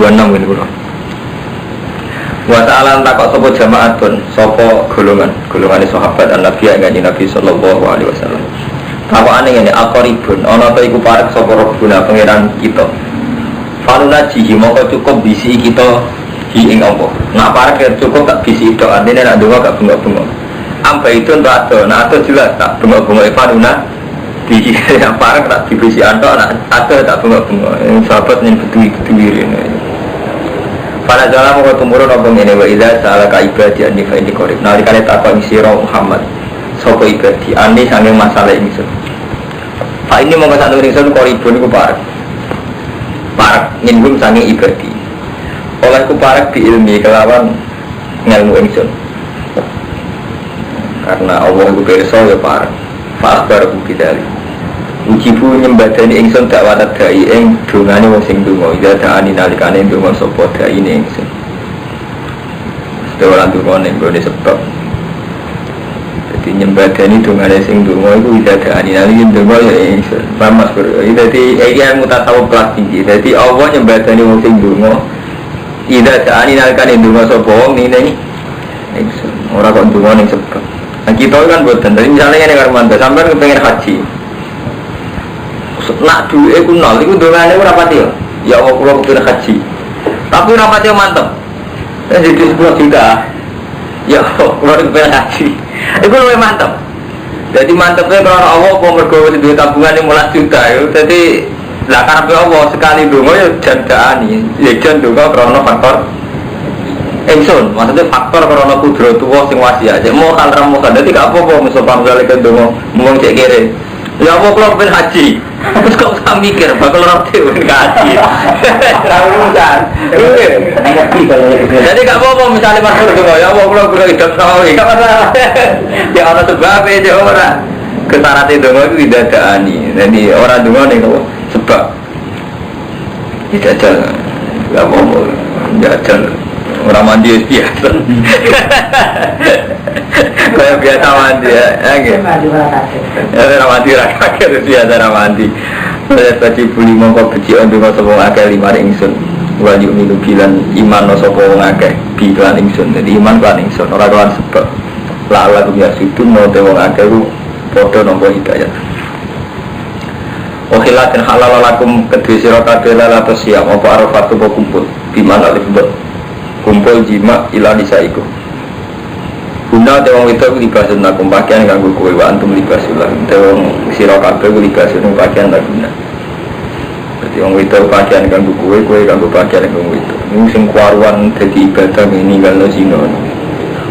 26 ini kurang. Wasa'alan takok sopo jama'atun sopo golongan sahabat an-nabi yang ngaji Nabi sallallahu alaihi wasallam. Takokane ngene aqribun ana ta iku parek sopo Rabbuna pangeran kita. Faluna jihi moko cukup bisi kita hi ing apa. Nak parek cukup tak bisi tok artine nak donga gak bengok-bengok. Amba itu entuk ado, nak ado jelas tak bengok-bengok faluna di yang parek tak dibisi ado nak ado tak bengok-bengok. Sahabat ning betul-betul ini. Pada jalan mau tumurun obong ini wa idza sa'alaka ibadi anni fa inni qarib. Nalikane takon sira Muhammad sapa ibadi anni sange masalah ingsun. Fa ini mongko sak ingsun qaribun iku parek. Parek minggum sange ibadi. Oleh ku parek di ilmi kelawan ngelmu ingsun. Karena Allah iku pirsa ya parek. Fa akhbaru bidali. Ujibu nyembadani ingsun dakwah dai ing dungane wong sing donga ida daani nalikane donga sapa dai ning ingsun. Setelah donga ning gone sebab. Dadi nyembadani dungane sing donga iku ida daani nalikane donga ya ingsun. Pamas ber. Dadi iki mutasawuf kelas tinggi. Dadi Allah nyembadani wong sing donga ida daani nalikane donga sapa wong ning ingsun. Ora kok donga ning sebab. Nah, kita kan boten. Dadi misale ngene karo mantu sampean kepengin haji. Nak duwe ku nol iku dongane ora pati yo. Ya Allah kula kepengin haji. Tapi ora pati mantep. Jadi 10 juta. Ya Allah kula kepengin haji. Iku luwih mantep. Jadi mantepnya karena Allah kok mergo wis duwe tabungan 15 juta yo. Dadi lah karepe Allah sekali donga yo jandani. Ya jan donga karena faktor ingsun. Maksudnya faktor karena kudrat tuwa sing wasiat. Cek mau kan ramu kan dadi gak apa-apa misal pamrale ke donga mung cek kere. Ya Allah kula kepengin haji. Terus kok usah mikir bakal roti haji. Rawusan. Jadi gak apa-apa misalnya masuk donga ya Allah kula kudu hidup sawi. Gak masalah. Ya ana sebab e ora. Kesarate donga iku didadakani. Jadi ora donga ning sebab. Jajal. Gak apa-apa. Jajal. Orang mandi biasa. Kayak biasa mandi ya. Orang mandi rakyat biasa orang mandi. Saya tadi beli mongko beci untuk sopo ngakeh 5 ingsun. Wali umilu bilan iman sopo ngakeh bilan ingsun. Jadi iman kan ingsun. Orang kawan sebab. Lala dunia situ mau tewo ngakeh lu podo nombor hidayat. Wakhilatin halal lakum kedua sirokabel atau siap. Apa arafat tuh kumpul. Bimana lebih kumpul jima ila nisaiku. Guna tewang itu libasun nakum pakaian kanggo kowe wa antum libasulah. Tewang sira kabeh libasun pakaian tak guna. Dadi wong itu pakaian kanggo kowe kanggo pakaian kanggo itu. Ning sing kuaruan dadi ibadah ninggalno zina.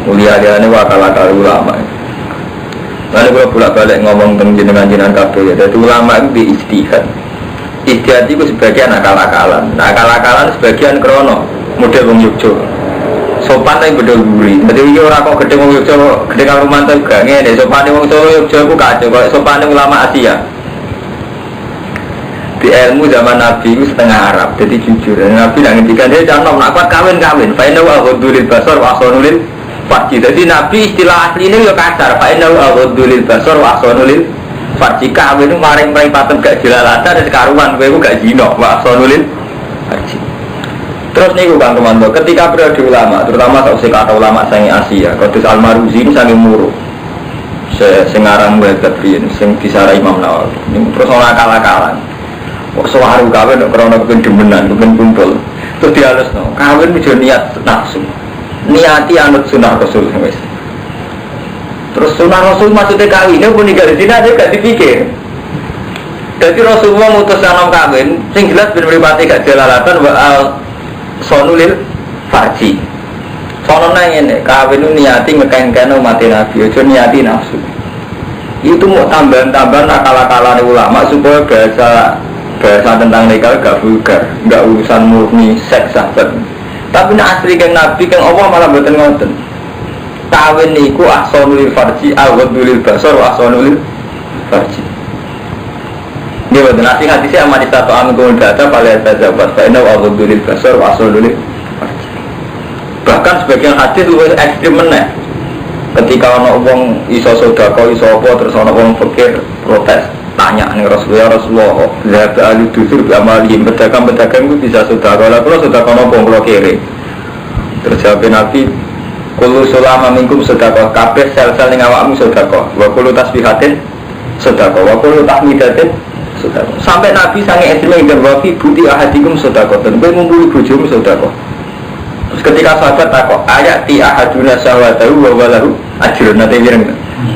Mulia-liane wakal-wakal ulama. Lalu kalau bolak-balik ngomong tentang jenengan kabeh ya. Dadi ulama itu di ijtihad. Ijtihad itu sebagian akal-akalan. Nah, akal-akalan sebagian krono model wong Yogyo sopan tapi bedol gurih. Jadi ini orang kok gede wong Yogyo gede karo mantu gak ngene sopan wong Solo Yogyo aku kacau kok sopan ulama Asia. Di ilmu zaman Nabi itu setengah Arab jadi jujur. Nabi nak ngendikan dia jangan nak kuat kawin fa inna wa ghudulil basar wa ahsanul farji. Jadi Nabi istilah asline yo kasar fa inna wa ghudulil basar wa ahsanul farji. Kawin itu maring paten gak jelalatan sekaruan kowe iku gak zina wa ahsanul farji. Terus nih Bang Romanto, ketika periode ulama, terutama sausai kata ulama sangi Asia, Qudus Al-Maruzi ini sangi muru, sengarang muhabat rian, sing disara Imam Nawawi. Terus orang kalah-kalah, suaru kawin, kerana kawin demenan, kawin kumpul. Terus dihalus no, kawin bisa niat nafsu, niati anut sunnah Rasul. Terus sunnah Rasul maksudnya kawinnya pun nikah di sini aja gak dipikir. Jadi Rasulullah mutuskan nom kawin, sing jelas bermeripati gak jalalatan sonulil farji. Sono nang ngene, kawin nu niati ngekeng-keng mati Nabi, aja niati nafsu. Itu mau tambahan-tambahan akal-akalan ulama supaya bahasa tentang nikah gak vulgar, gak urusan murni seks sahabat. Tapi nek asli keng Nabi keng Allah malah mboten ngoten. Kawin niku ahsanul farji, al-ghudul basar wa ahsanul farji. Ini betul nasi hati saya amat satu amin data pada tajabat. Karena wabudulil basar wasolulil. Bahkan sebagian hadis lebih ekstrim meneh. Ketika orang iso sodako iso apa terus orang fakir protes. tanya nih Rasulullah, lihat ahli dusur amalihim, pedagang itu bisa sedekah. Kalau sedekah nopo kalau kiri. Terus jawab Nabi, kullu sulama minkum sedekah, kabeh sel-sel ning awakmu sedekah. Wa kullu tasbihatin sedekah, wa kullu tahmidatin sedekah. Sampai Nabi sange esime ingkang wafi buti ahadikum sedekah, dan kowe ngumpuli bojomu sedekah. Terus ketika sahabat takok, ayat ti ahaduna syahwatahu wa walahu ajrun nate wireng.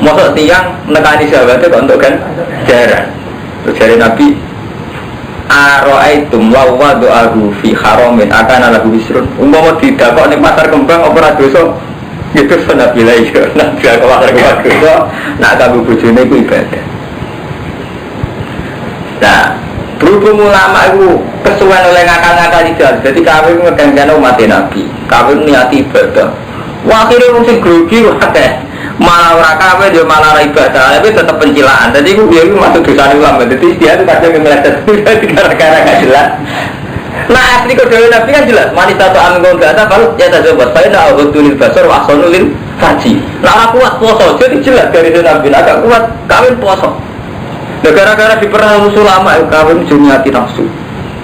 Mosok tiang nekani syahwate kok untuk kan jaran. Terus jare Nabi, ara'aitum law wada'ahu fi haramin akana lahu wisrun. Umpama didakok ning pasar kembang apa ora dosa? Gitu Nabi lha iya. Nabi kok pasar kembang dosa, nak kanggo bojone iku ibadah. Nah, berhubung ulama itu kesuwen oleh ngakal-ngakal jalan, jadi kawin ngegangguan umat Nabi, kawin niati ibadah. Wah akhirnya mungkin grogi wae, malah orang kawin dia malah ibadah, tapi tetap pencilaan. Jadi dia masuk dosa ulama, jadi dia itu kadang meleset gara-gara nggak jelas. Nah asli kode Nabi kan jelas, wanita tuh amin nggak ada kalau ya tak coba, saya nak betulin basar, wasonulin faji. Nah aku kuat poso, jadi jelas dari Nabi agak kuat kawin poso. Gara-gara di perang musuh lama kawin niati nafsu,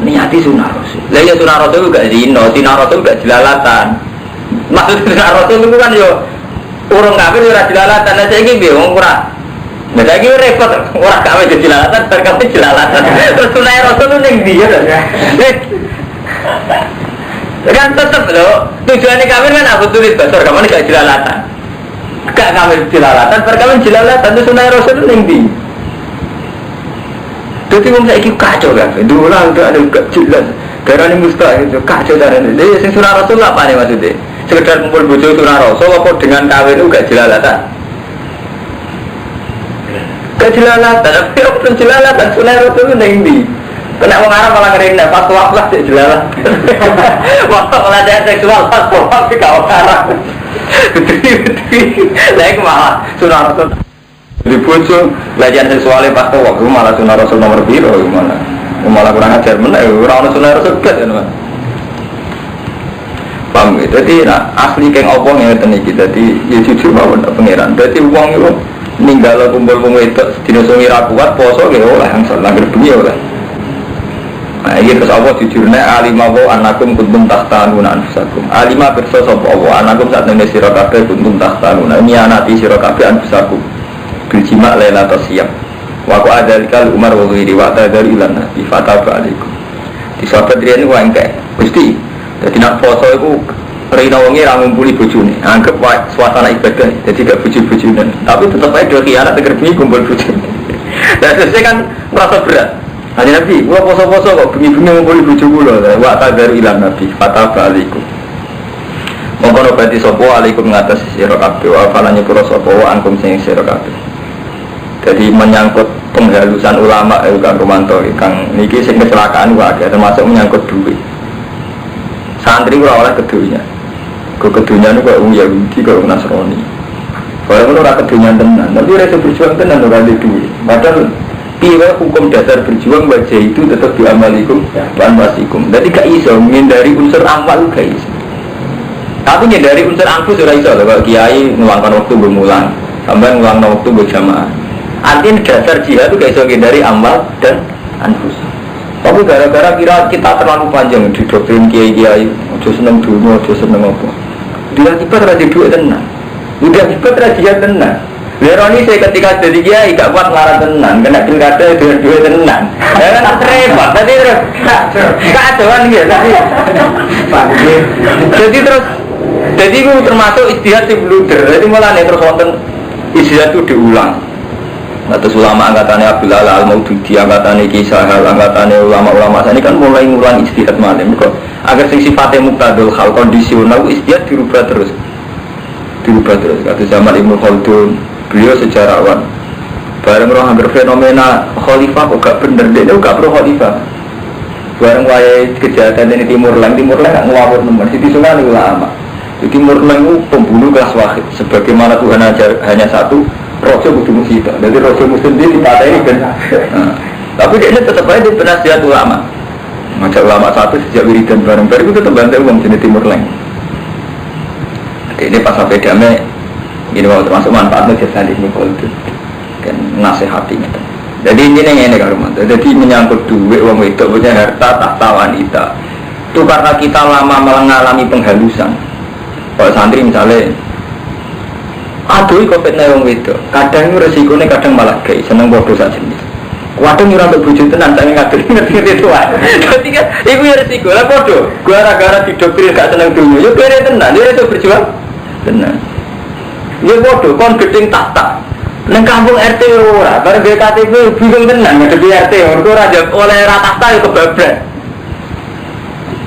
niati sunah rasul. Lah ya sunah rasul juga zina, sunah rasul juga jelalatan. Maksud sunah rasul itu kan yo urung kawin ora jelalatan. Lah saiki piye wong ora. Lah saiki repot ora kawin jelalatan, bar kawin jelalatan. Terus sunah rasul itu ning ndi ya? Kan tetep lho, tujuannya kawin kan aku tulis basar, kamu gak jelalatan. Gak kawin jelalatan, bar kawin jelalatan itu sunah rasul itu ning ndi? Jadi orang saya ikut kacau kan, dulu orang tu ada jelas, kerana mustahil itu kacau darahnya. Jadi sing surah Rasul apa nih maksudnya? Sekedar kumpul bojo surah Rasul, apa dengan kawin itu gak jelalatan? Gak jelalatan, tapi apa jelalatan? Surah Rasul itu nanti. Kena orang Arab malah ngerindah, pas waklah sih jelalatan. Waktu pelatihan seksual pas waktu kau Arab. Betul, lagi malah surah Rasul. Di bojo belajar seksualnya pas tuh waktu malah sunah rasul nomor biru gimana? Malah kurang ajar mana? Orang sunah rasul kan? Paham gitu? Jadi asli keng opong yang teniki. Jadi ya jujur bahwa pangeran. Jadi uang itu ninggal kumpul itu tidak sungira kuat poso gitu lah yang salah gerbengi lah. Nah ini terus apa jujurnya alimawo anakum kuntum tahtanuna anfusakum. Alima berso sopo anakum saat nene sirokabe kuntum tahtanuna. Ini anati sirokabe anfusakum. Berjima lela siap. Waku ada kali Umar wali riwata dari ilan nabi fatah balikum. Di sahabat dia ni orang kayak pasti. Jadi nak foto itu rina wangi rangumpuli bujuni. Anggap suasana ibadah. Jadi gak buju-bujunan. Tapi tetap aja dua kiarat terbunyi kumpul bujuni. Dan selesai kan merasa berat. Hanya nabi, gua poso-poso kok bunyi-bunyi ngumpuli buju gula. Waku dari ilan nabi fatah balikum. Mongkon obati sopo alaikum ngatasi sirakabe. Wa falanya pura sopo wa angkum sing sirakabe. Jadi menyangkut penghalusan ulama Kang Romanto, Kang niki sing kecelakaan wae termasuk menyangkut duit. Santri ora oleh kedunya. Kedunya niku kok Yahudi kok Nasrani. Kalau ora kedunya tenan, tapi ora berjuang tenan ora di duit. Padahal piye hukum dasar berjuang wajah itu tetap diamalikum dan wasikum. Jadi gak iso menghindari unsur amal gak iso. Tapi menghindari unsur anfus ora iso lho, kalau kiai meluangkan waktu bermulang, sampai meluangkan waktu berjamaah. Artinya dasar jihad itu gak bisa dari amal dan anfus. Tapi gara-gara kira kita terlalu panjang di doktrin kiai-kiai, ojo seneng dunia, ojo seneng apa. Dia akibat raja duit tenang, dia akibat raja jihad tenang. Leroni saya ketika jadi kiai gak kuat ngarang tenang, kena pilkada dengan duit tenang. Ya kan repot, tadi terus kacauan gitu. Jadi terus, jadi itu termasuk istihad si bluder. Jadi malah nih terus wonten istihad itu diulang. Atas ulama angkatannya Abdul Ala Al-Maududi, angkatannya Kisah, angkatannya ulama-ulama ini kan mulai ngulang istihad malam. Agar sing sifatnya muktadul hal kondisional istihad dirubah terus. Kata zaman Ibnu Khaldun, beliau sejarawan. Bareng roh hampir fenomena khalifah kok gak bener, dia gak perlu khalifah. Bareng wayai kejahatan ini Timur Leng gak ngawur teman. Siti Sungai ulama. Di Timur Leng itu pembunuh kelas wahid. Sebagaimana Tuhan hanya satu. Rasul butuh musibah, jadi Rasul muslim dia dipatahi kan. Tapi dia tetap aja di penasihat ulama. Ngajak ulama satu sejak wiridan bareng-bareng itu tetap bantai uang jenis Timur Leng. Ini pas sampai damai, ini mau termasuk manfaatnya jadi Ibnu Khaldun kan nasihatinya. Jadi ini kan Romanto. Jadi menyangkut duit uang itu punya harta tahta wanita. Itu karena kita lama mengalami penghalusan. Kalau santri misalnya, aduh kok fitnah uang itu. Kadang resikonya kadang malah gay, seneng bodoh saja jenis. Kadang nyurang untuk bujuk tenan, saya ngatur ngerti itu lah. Jadi kan, itu ya resiko lah bodoh. Gara-gara didoktrin gak seneng dulu, yuk kira tenan, dia itu berjuang tenan. Dia bodoh, kon gedeng tahta. Neng kampung RT ora, bareng BKTP bingung tenan ngadepi RT, ora oleh rata tahta itu kebablas.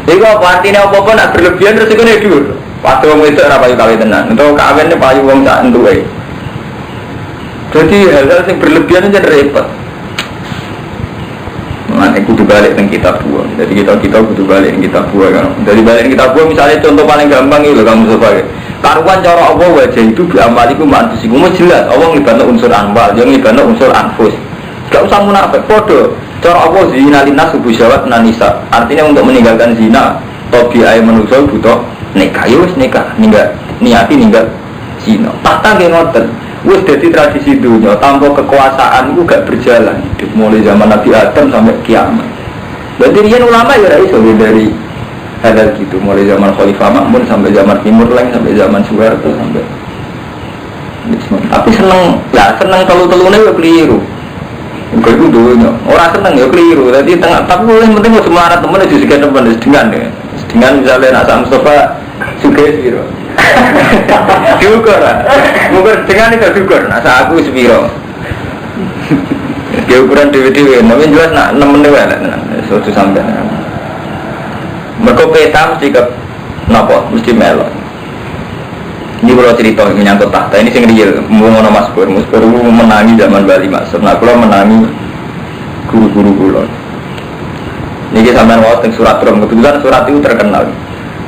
Iku apa artinya apa-apa nak berlebihan resikonya dhuwur. Waktu wong itu ora payu kawin tenan, untuk kawin payu wong sak entuke. Jadi hal-hal yang berlebihan itu repot. Mengenai kudu balik teng kitab buah. Jadi kita kudu balik teng kitab buah kan. Dari balik kitab buah misalnya contoh paling gampang itu kamu sebagai karuan cara Allah wajah itu diamaliku mantusiku jelas. Allah ngibana unsur anwal, yang ngibana unsur anfus. Gak usah munafik podo. Cara Allah zina linas subuh syawat nanisa. Artinya untuk meninggalkan zina, tobi ayat manusia butuh nikah. Yus nikah, niati ninggal zina. Tahta nggih ngoten. Wis dadi tradisi dunia, tanpa kekuasaan itu gak berjalan hidup mulai zaman Nabi Adam sampai kiamat. Berarti riyen ulama ya iso dari hadal gitu, mulai zaman Khalifah Makmun sampai zaman Timur Leng sampai zaman Soeharto sampai. Tapi seneng telu-telune yo keliru. Engko iku dunya, ora seneng yo keliru. Dadi tengah tapi yang penting wis melarat temen wis sikene temen dengan ya. Dengan misalnya nak Sam Mustafa sugih piro. Syukur lah, mungkin dengan itu syukur. Nasa aku sepiro. Dia ukuran dewi-dewi, tapi jelas nak 6 menit lah, suatu sampai. Mereka peta mesti ke, napa mesti melon. Ini kalau cerita menyangkut tahta ini sing real. Ngono Mas Pur menangi zaman Bali Mas. Nah kalau menangi guru-guru kula. Niki sampean waos teng surat Rum, kebetulan surat itu terkenal.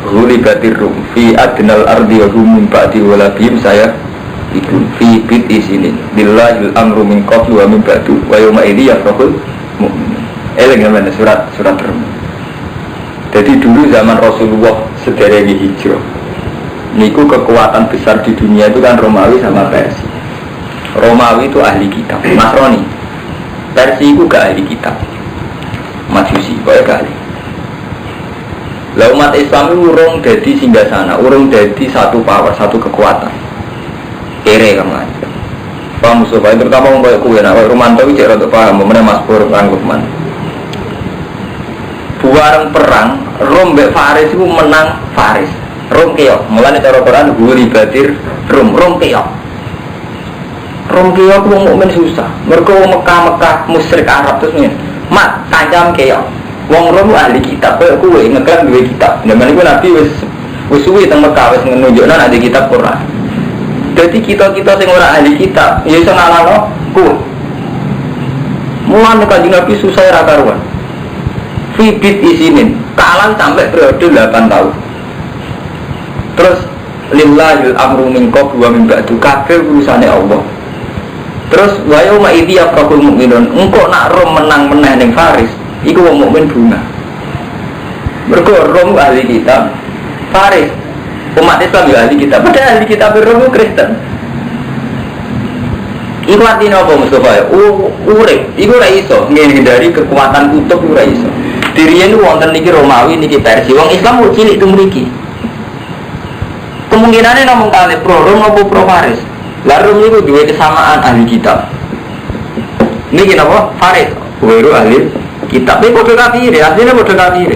Hulibatir rum fi adnal ardi wa hum min ba'di walabihim saya ikun fi bid'i sinin billahil amru min qablu wa min ba'du wa yawma idhi yafrahul mu'minun. Dengan surat Rum. Jadi dulu zaman Rasulullah sederhana hijrah niku kekuatan besar di dunia itu kan Romawi sama Persia. Romawi itu ahli kitab, Nasrani. Persia itu gak ahli kitab, Majusi, pokoknya gak ahli. Lah umat Islam itu urung jadi singgasana, urung jadi satu power, satu kekuatan. Kere kamu aja. Paham Mustafa, terutama kayak kue, nah Romanto itu cek untuk paham, mana Mas Pur, Rangkupman. Buareng perang, Rom mbek Faris itu menang Faris. Rom keok, mulanya cara Quran guri batir Rom keok. Rom keok itu mukmin susah. Mereka Mekah musyrik Arab terus nih, mat kancam keok. Wong Rom ahli kitab, kayak kue ngeklaim dua kitab. Zaman itu Nabi wis suwi teng Mekah wis nunjukkan ada kitab Quran. Jadi kita sing ora ahli kitab, ya iso ngalahno kue. Mulane Kanjeng Nabi susah ra karuan. Fibit isinin, kalah sampai periode 8 tahun. Terus lillahil amru min qablu wa min ba'du, kabeh urusane Allah. Terus wa yauma idzi yafrahul mu'minun, engko nak Rom menang meneh ning Faris. Iku wong mukmin bunga. Mergo Rom ahli kitab, Faris umat Islam ya ahli kitab. Padahal ahli kitab Rom Kristen. Iku artinya apa Mustafa? Urip, iku ora iso ngindari kekuatan kutub ora iso. Diriyen wonten niki Romawi niki Persia. Wong Islam kok cilik tumriki. Kemungkinane namung kalih pro Rom apa pro Faris. Lah Rom niku duwe kesamaan ahli kitab. Niki napa? Faris, weru ahli kitab ini bodoh kafir, aslinya bodoh kafir.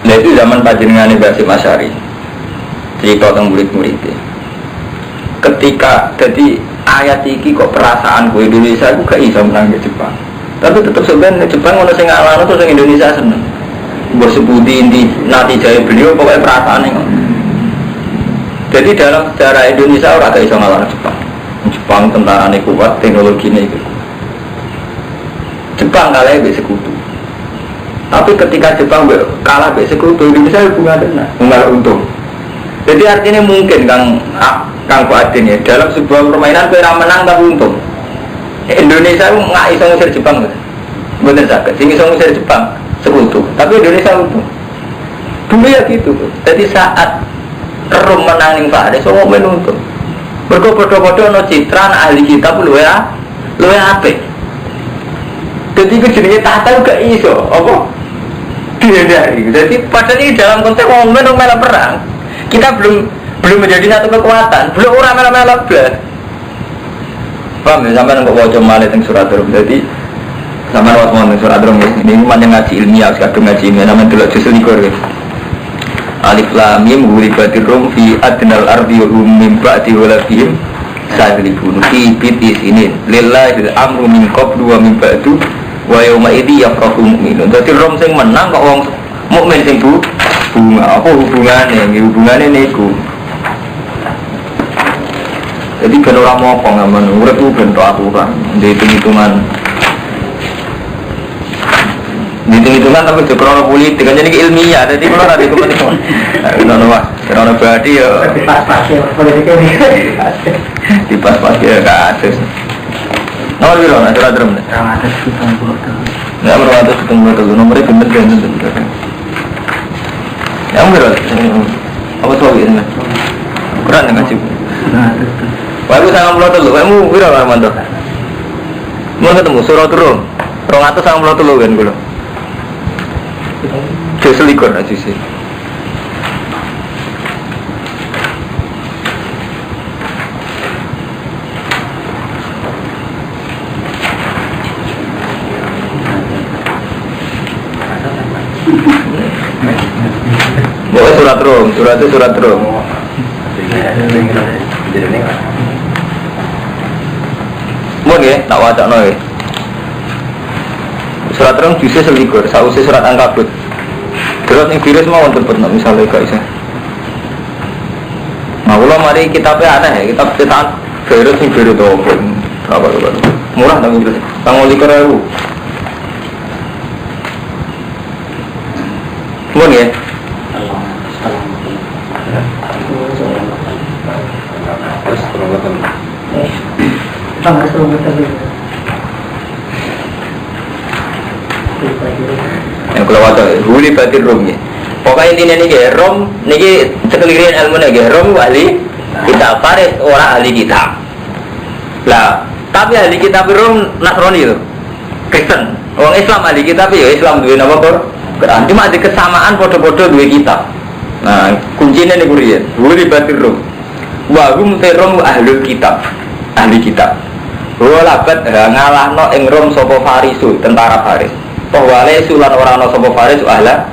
Nah itu zaman panjenengane Basim Asy'ari cerita tentang murid-muridnya. Ketika jadi ayat iki kok perasaan ku Indonesia aku gak iso menang ke Jepang. Tapi tetap sebenarnya Jepang ono sing ngalahno terus sing Indonesia seneng. Mbok sebuti inti nanti jaya beliau pokoknya perasaan ngono. Jadi dalam sejarah Indonesia ora gak iso ngalahno Jepang. Jepang tentarane kuat, teknologine iku. Jepang kalah be sekutu. Tapi ketika Jepang kalah be sekutu, Indonesia bunga tenan, bunga untung. Jadi artinya mungkin Kang Fuadin ya dalam sebuah permainan kira menang tapi untung. Indonesia nggak iso ngusir Jepang, bener sakit. Sing iso ngusir Jepang sekutu, tapi Indonesia untung. Dulu ya gitu. Jadi saat Rom menang ning Faris, semua untung. Berko podo-podo no citra ahli kitab lu ya luwe apik. Jadi itu jenenge tahta gak iso, apa? Dihindari. Jadi padahal ini dalam konteks wong melu perang. Kita belum menjadi satu kekuatan, belum orang melu blas. Paham ya, sampai nggak wajah malah tentang surat Rum. Jadi sama waktu mau surat Rum ini mana ngaji ilmiah, sekarang ngaji ilmiah namanya dulu justru likur. Alif lam mim ghulibatir rum fi adnal ardi wa hum min ba'di walabihim sadribun fi bitis ini lillahi amru min qablu wa min ba'du wa yawma idzi yafrahu mu'minun. Dadi rum sing menang kok wong mukmin sing bunga. Apa hubungannya? Hubungannya niku. Jadi ben ora mopo ngamen urip ku ben tok aturan, hitung-hitungan. Hitung-hitungan tapi juga krono politik kan jadi ilmiah. Jadi kalau ada kepentingan. Ngono Mas, krono berarti ya pas-pas ya politik ini. Di pas-pas ya kasus. Nomor piro nek ora drem. 270. Nek 270 nomornya bener kan. Yang piro? Apa soal ini? Kurang ngaji. Baru sangat pulau telu, kamu berapa mantu? Mau ketemu surau turun, 290 kan gue. Jadi selikur aja sih. Boleh surat rum. Mohon ya, tak wajak noy. Surat rum bisa selikur, sausi surat Ankabut. Terus yang virus mau untuk pernah misalnya guys ya. Nah, kalau mari kitabnya aneh ya, kitab cetakan virus ini virus apa? Berapa? Murah tapi virus. Tanggung likur aku. Mohon ya. Yang kalau waktu huli batin rom ya. Pokoknya intinya nih ya, rom nih sekelirin ilmu nih rom ahli kitab Faris orang ahli kitab. Lah, tapi ahli kitab rom Nasrani itu, Kristen. Orang Islam ahli kitab ya Islam dua nama Quran. Cuma ada kesamaan foto-foto dua kitab. Nah, kuncinya nih kurian huli batin rom. Wahum terom ahli kitab. Walabat ngalahno ing Rom sapa Farisu tentara Faris. Wale sulan ora ana sapa Faris ahla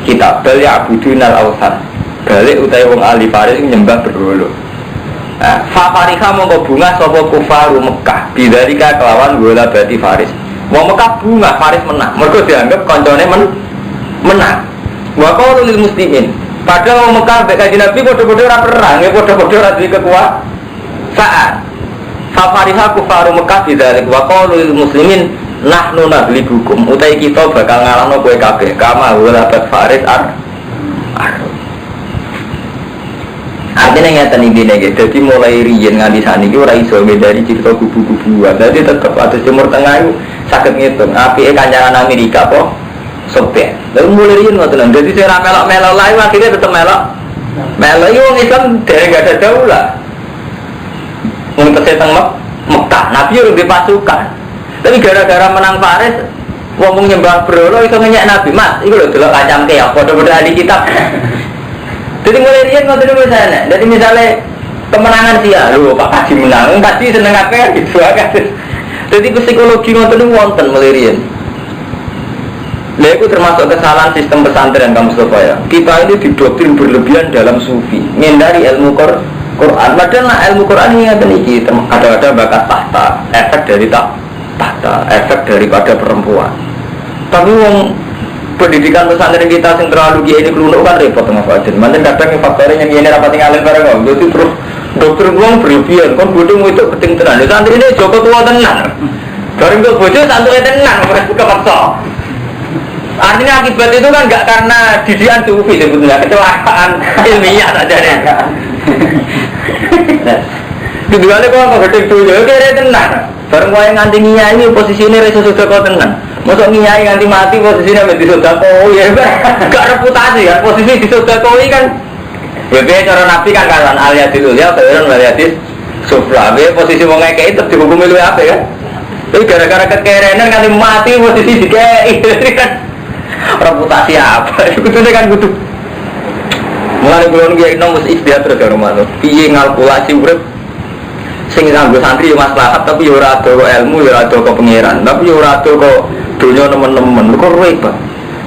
kitab bal ya abudunal awsan. Balik utahe wong ahli Faris nyembah berhala. Fa fariha mongko bunga sapa kufaru Mekah. Bidzalika kelawan bola bati Faris. Wong Mekah bunga Faris menang. Mergo dianggap kancane menang. Wa qaulul lil muslimin. Padahal wong Mekah mek kanjeng Nabi padha-padha ora perang, ya padha-padha ora duwe kekuasaan. Fafariha kufaru Mekah bidzalik wa qalu lil muslimin nahnu naghlibukum utai kita bakal ngalahno kowe kabeh kama walabat faris artinya ngeten iki nek dadi mulai riyen nganti saniki ora iso dari cerita kubu-kubuan dadi tetep atus Timur Tengah iku saged ngitung apike kancaran Amerika apa Soviet lalu mulai riyen ngoten dadi sing ra melok-melok lae akhirnya tetep melok iki wong Islam dereng gak ada daulah. Untuk seteng Mekah, Nabi udah dipasukan. Tapi gara-gara menang Faris, ngomong nyembah berhala itu ngenyek Nabi. Mas, itu loh delok kacang keok, bodoh-bodoh ahli kitab. Jadi mulai riyen ngoten niku misalnya. Jadi misalnya kemenangan dia, lho Pak Haji menang, pasti seneng akeh gitu akeh. Jadi psikologi ngoten niku wonten mulai riyen. Lha itu termasuk kesalahan sistem pesantren kamu Mustafa ya. Kita ini didoktrin berlebihan dalam sufi, menghindari ilmu Quran. Padahal ilmu Quran ini kadang-kadang bakat tahta, efek dari tahta, efek daripada perempuan. Tapi wong pendidikan pesantren kita yang terlalu gini kelunuk kan repot dengan Fadil. Mantan kadang faktornya yang ini rapat tinggalin bareng om. Jadi terus dokter uang berlebihan, kan bodoh itu penting tenan. Santri ini Joko tua tenan. Dari itu bodoh santri tenan, mereka kepaksa. Artinya akibat itu kan nggak karena didikan sufi sebetulnya, kecelakaan ilmiah saja deh. Keduanya kok nggak gede tuh, jadi kira tenang. Bareng kau yang nganti nyai ini posisinya reso sudah kau tenang. Masuk nyai nganti mati posisinya menjadi sudah kau ya, gak reputasi kan posisi di sudah kau kan. Bebe cara nabi kan kalian aliatil ulia, kalian aliatil sufla. Bebe posisi mau ngekei tetap dihukumi lu apa ya? Tapi gara-gara kekerenan kan mati posisi dikei kan reputasi apa? Itu kan kudu. Mulai kulon kiai nom mesti istihad terus karo manut. Piye ngalkulasi urip sing nganggo santri yo maslahat tapi yo ora ado kok ilmu yo ora ado kok pangeran tapi yo ora ado kok donya nemen-nemen kok repot.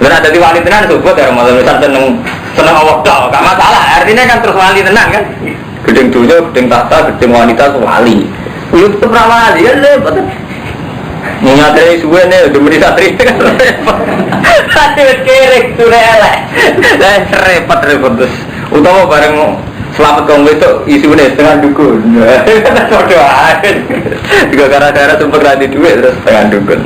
Lah ada di wali tenan support ya malah seneng Allah tok gak masalah artinya kan terus wali tenan kan gedeng donya gedeng tahta gedeng wanita wali yo tetep ra wali kan repot. Nyatane suwe ne demeni santri kan repot. Ati wis kerek sure elek. Lah repot terus utawa bareng selamat kong itu isunya setengah dukun. Coba aja. Juga gara-gara sempat ganti duit terus setengah dukun.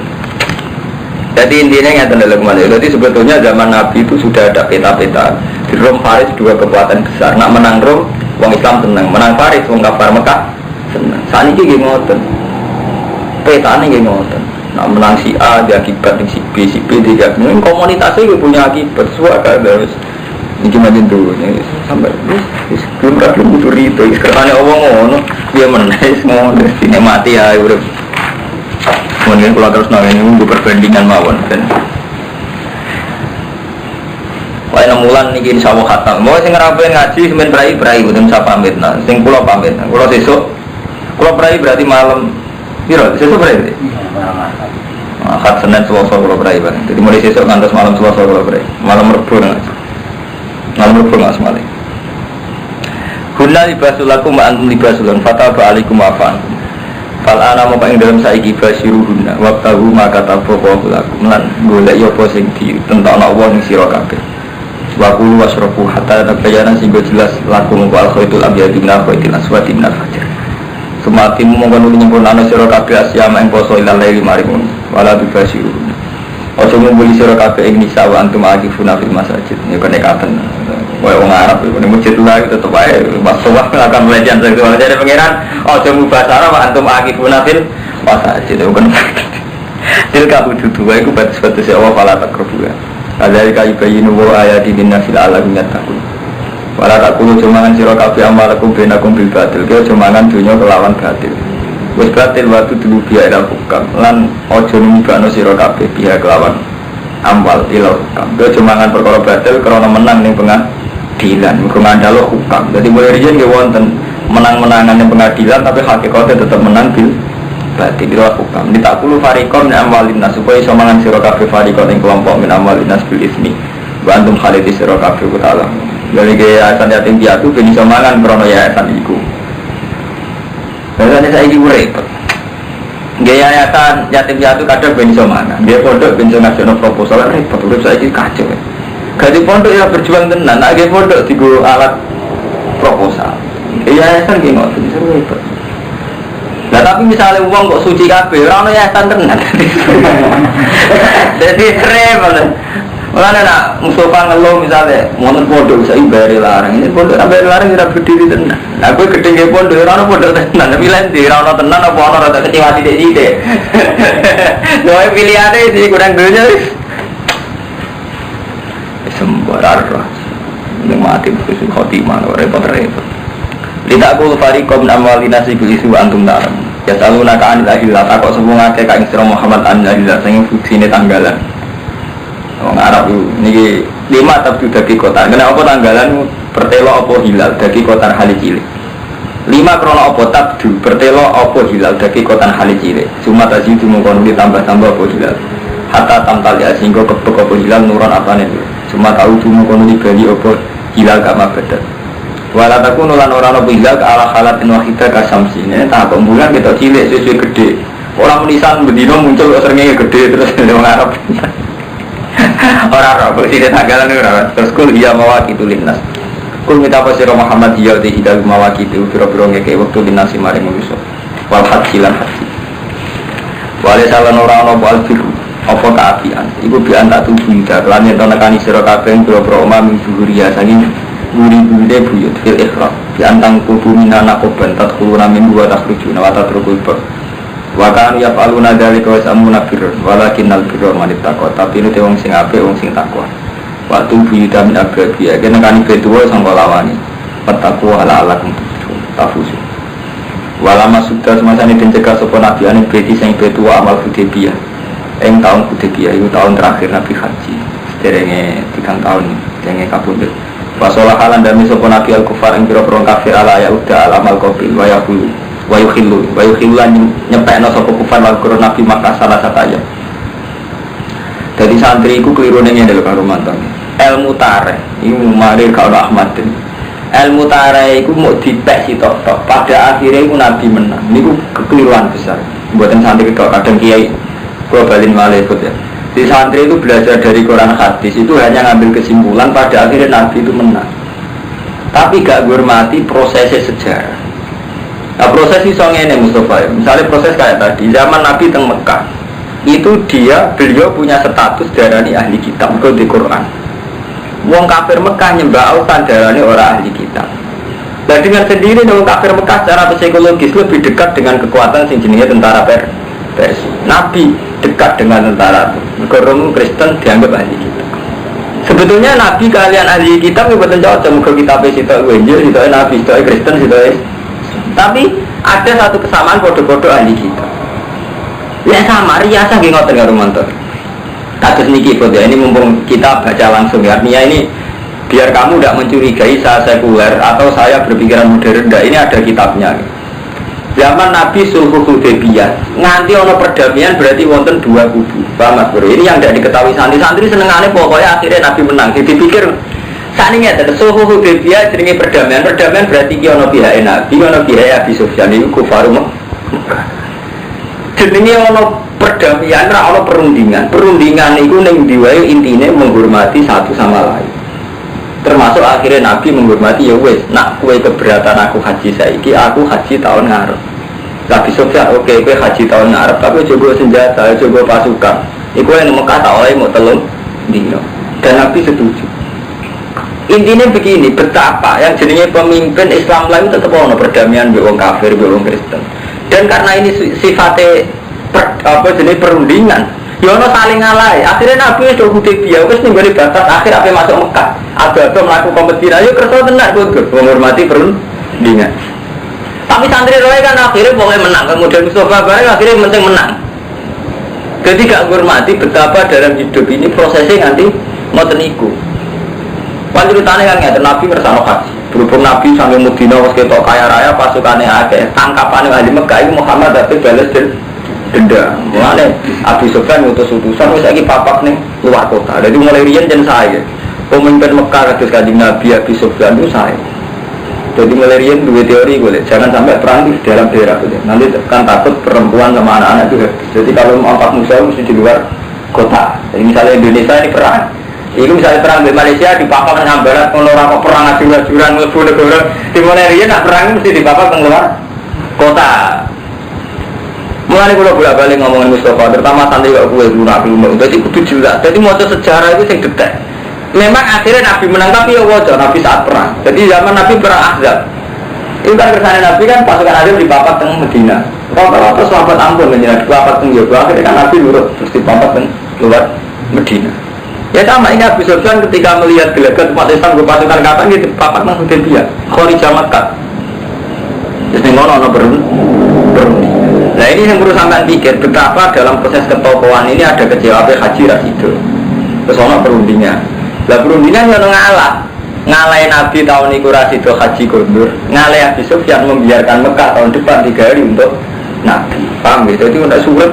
Jadi intinya nggak terlalu kemana. Jadi sebetulnya zaman Nabi itu sudah ada peta-peta. Di Rom Faris dua kekuatan besar. Nak menang Rom, orang Islam senang. Menang Faris, orang kafir Mekah senang. Saat ini gini ngoten. Peta ini gini ngoten. Nak menang si A dia akibat si B dia akibat. Komunitasnya punya akibat. Suaka harus. Ini cuma jentuh, sampai belum rakyat butuh itu. Sekarang ngono, dia menaik semua, ini mati ya, udah. Kemudian kalau terus nanya ini gue perbandingan mawon kan. Wah 6 bulan nih insya Allah khatam. Mau sing ngerapain ngaji, semen berai, bukan saya pamit nah. Sing pulau pamit, kalau besok, kalau berai berarti malam. Biro, besok berai. Akad Senin Selasa kalau berai bang. Jadi mulai besok ngantos malam Selasa kalau berai. Malam Rabu ngaji. Malam Rabu nggak semali. Guna libasulakum antum libasulan fataba alikum afan. Fal ana mau ing dalam saiki basiruhunna waqtahu maka taboqu lakum lan golek yo apa sing ditentokno Allah ning sira kabeh. Wa qulu wasrafu hatta tabayyana sing jelas lakum wal khaitul abyad min khaitil aswad min al-fajr. Semakin mongkon nyempurnane sira kabeh asyama ing poso ilal laili marimun wala basiruhunna. Ojo ngumpuli sira kabeh ing nisa wa antum akifuna fil masajid. Ya kenekaten. Wae wong Arab iku ning masjid lagi tetep wae masalah akan pelecehan seksual. Jadi pangeran ojo mubasara wa antum akifuna fil masajid. Bukan. Tilka hududu wae iku batas-batas Allah fala takrubu. Kadari kayu bayinu wa ayati binnasil alamin yattaqun. Wala takulu cumangan sira kabeh amalakum bainakum bil batil. Ki cumangan dunya kelawan batil. Wis batil waktu dulu biya ila hukam lan ojo nimibano sira kabeh biya kelawan amwal ila hukam. Ki cumangan perkara batil krana menang ning pengadilan, mergo ngandalo hukam. Dadi mulai riyen nggih wonten menang-menangan ning pengadilan tapi hakikate tetep menang bil batil ila hukam. Ditakulu fariqon min amwalin nas supaya iso mangan sira kabeh fariqon ing kelompok min amwalin nas bil ismi. Wa antum khalidi sira kabeh ta'ala. Dari yayasan yatim piatu ben iso mangan krana yayasan iku. Karena saya ini repot. Gaya yayasan yatim piatu kadang ben iso mangan. Dia pondok ben iso ngajono proposal repot. Urip saya iki kacau. Gaji pondok ya berjuang tenan. Nek gawe pondok digo alat proposal. Yayasan ki ngoten iso repot. Lah tapi misalnya uang kok suci kabeh, ora ono yayasan tenan. Jadi repot. Mulane nak Mustafa ngeluh misalnya wonten pondok saya bayar larang. Ini pondok bayar larang ora berdiri tenan. Lah kowe gedhe nggih pondok ora ono pondok tenan. Tapi lan di ora ono tenan apa ono rada kecewa sithik-sithik. Lha pilihane iki kurang donya wis. Sembarar. Ning mati kudu khotimah ora repot-repot. Tidak kul fariqom amwalina siku isu antum taram. Ya saluna ka anil ahillah takok semua ngake ka Isra Muhammad anillah sing fuksine tanggalan. Orang Arab itu, ini 5 tabdu dagi kota. Kenapa tanggalan pertelo apa hilal dagi kota hali cilik. 5 krono apa tabdu pertelo apa hilal dagi kota hali cilik. Cuma tadi itu mengkon ditambah-tambah apa hilal. Hatta tamtal ya sehingga kebek apa hilal nuron apa nih. Cuma tahu cuma mengkon dibeli apa hilal kama bedat. Walataku nulan orang apa hilal ke ala halat wahidah kasamsi. Ini tahap bulan kita cilik sesuai gede. Orang menisan bedino muncul seringnya gede terus orang Arab. Orang Arab sini tanggalan orang terus kul iya mawaki tulinas kul minta apa sirah Muhammad iya di hidal mawaki itu biro-biro ngeke waktu linasi maring manusia wal haji lan haji wale salan orang nopo albiru apa keapian ibu bian tak tubuh hidal lan yang tonakani sirah kabeng biro-biro umam buhuria sangin buri-buri buyut fil ikhram biantang kubu minana koban tatkulu namin dua takruju nawata terukul Wakan ya paluna dari kawas amuna birron, walakin nal birron manit takwa. Tapi ini wong sing ape, wong sing takwa. Waktu buyuda min agrabiya, kena kani betua sangka lawani. Petakwa ala ala kuntuju, tafusu. Walama sudah semasa ini dincegah sopo Nabi anin beti sing betu amal Hudaybiyah. Ing tahun Hudaybiyah itu tahun terakhir Nabi haji. Sederenge 3 tahun denge kabundut. Wasolah halan dami sopo Nabi al-kufar ing pira-pira kafir ala ya uda al-amal qabil wa yukhillu lan nyepekno sopo kufar lan karo Nabi Makkah salah sataya. Jadi santri iku keliru ning ndel karo mantan. Ilmu tarikh iku marir karo Ahmadin. Ilmu tarikh iku mau dipek sitok-tok. Pada akhirnya iku Nabi menang. Niku kekeliruan besar. Buatan santri kok kadang kiai gua balin malih ikut ya. Di santri itu belajar dari Quran hadis itu hanya ngambil kesimpulan pada akhirnya Nabi itu menang. Tapi gak hormati prosesnya sejarah. Nah proses iso ngene Mustafa. Misalnya proses kayak tadi zaman Nabi teng Mekah. Itu beliau punya status darani ahli kitab kok di Quran. Wong kafir Mekah nyembah autan darani orang ahli kitab. Dan dengan sendiri wong kafir Mekah secara psikologis lebih dekat dengan kekuatan sing jenenge tentara Persia. Nabi dekat dengan tentara. Orang Kristen dianggap ahli kitab. Sebetulnya Nabi kalian ahli kitab mboten cocok muga kitabe sitok Injil, sitok Nabi, sitok Kristen, sitok. Tapi ada satu kesamaan podo-podo ahli kitab. Ya sama riasa nggih ngoten karo manten. Kados niki foto ini mumpung kita baca langsung ya. Artinya ini biar kamu tidak mencurigai saya sekuler atau saya berpikiran modern. Nah, ini ada kitabnya. Zaman Nabi Sulhul Hudaybiyah nganti ono perdamaian berarti wonten 2 kubu. Paham Mas Bro? Ini yang tidak diketahui santri senengane pokoknya akhirnya Nabi menang. Jadi dipikir saat ini ada Sulhul Hudaybiyah jenenge perdamaian. Perdamaian berarti ki ono pihak Nabi, ono pihak Abi Sufyan iku kufar Mekah. Jenenge ono perdamaian ra ono perundingan. Perundingan iku ning ndi wae intine menghormati satu sama lain. Termasuk akhirnya Nabi menghormati ya wes, nak kue keberatan aku haji saiki, aku haji tahun ngarep. Nabi Sufyan oke, kue haji tahun ngarep, tapi coba senjata, coba pasukan. Iku yang Mekah tak oleh mau telung dino. Dan Nabi setuju. Intinya begini, betapa yang jadinya pemimpin Islam lain tetap ono perdamaian wong kafir, wong Kristen. Dan karena ini sifatnya jenis perundingan, yono saling ngalai. Akhirnya Nabi itu Hudaybiyah, wes nih beri batas akhir apa masuk Mekah. Ada melakukan kompetisi, ayo kerja tenar betul, menghormati perundingan. Tapi santri roy kan akhirnya boleh menang, kemudian Mustafa bareng akhirnya penting menang. Jadi gak menghormati betapa dalam hidup ini prosesnya nanti mau teniku. Panjutannya kan nggak Nabi bersama haji. Berhubung Nabi sambil Medina was ketok kaya raya pasukannya akeh, tangkapannya ahli Mekah itu Muhammad tapi balas denda. Mulane Abi Sufyan utus-utusan wis saiki papak ning luar kota. Jadi mulai riyen jen saya. Pemimpin Mekah kados Kanjeng Nabi Abi Sufyan itu saya. Jadi mulai riyen dua teori boleh. Jangan sampai perang di dalam daerah itu. Nanti kan takut perempuan sama anak-anak juga. Jadi kalau mau angkat musuh mesti di luar kota. Jadi misalnya Indonesia ini perang. Itu misalnya perang di Malaysia di papak dengan barat menolak perang ajuran mlebu negara. Di mulai riyen nak perang mesti di papak keluar kota. Mulai kalau bolak-balik ngomongin Mustafa, terutama santri kok gue lunak lumut, jadi kudu jelas. Jadi mau sejarah itu yang detek. Memang akhirnya Nabi menang tapi ya wajar Nabi saat perang. Jadi zaman Nabi perang Ahzab. Itu kan kersane Nabi kan pasukan Ahzab di papat teng Medina. Rata-rata sahabat ampun menjadi di papat teng Yoba. Akhirnya kan Nabi nurut terus di papat teng luar Medina. Ya sama ini Abi Sufyan ketika melihat gelagat umat Islam ke pasukan kapan gitu papat teng Hudaybiyah. Kharijah Makkah. Terus ning ono berunding. Nah ini yang perlu sampai pikir betapa dalam proses ketokohan ini ada kejawabnya Haji Rasidu. Terus ono perundingan. Lah perundingan yang ngalai Nabi tahun itu Rasidu Haji Gondur, ngalai Abi Sufyan membiarkan Mekah tahun depan 3 hari untuk Nabi. Paham gitu? Itu tidak sulit.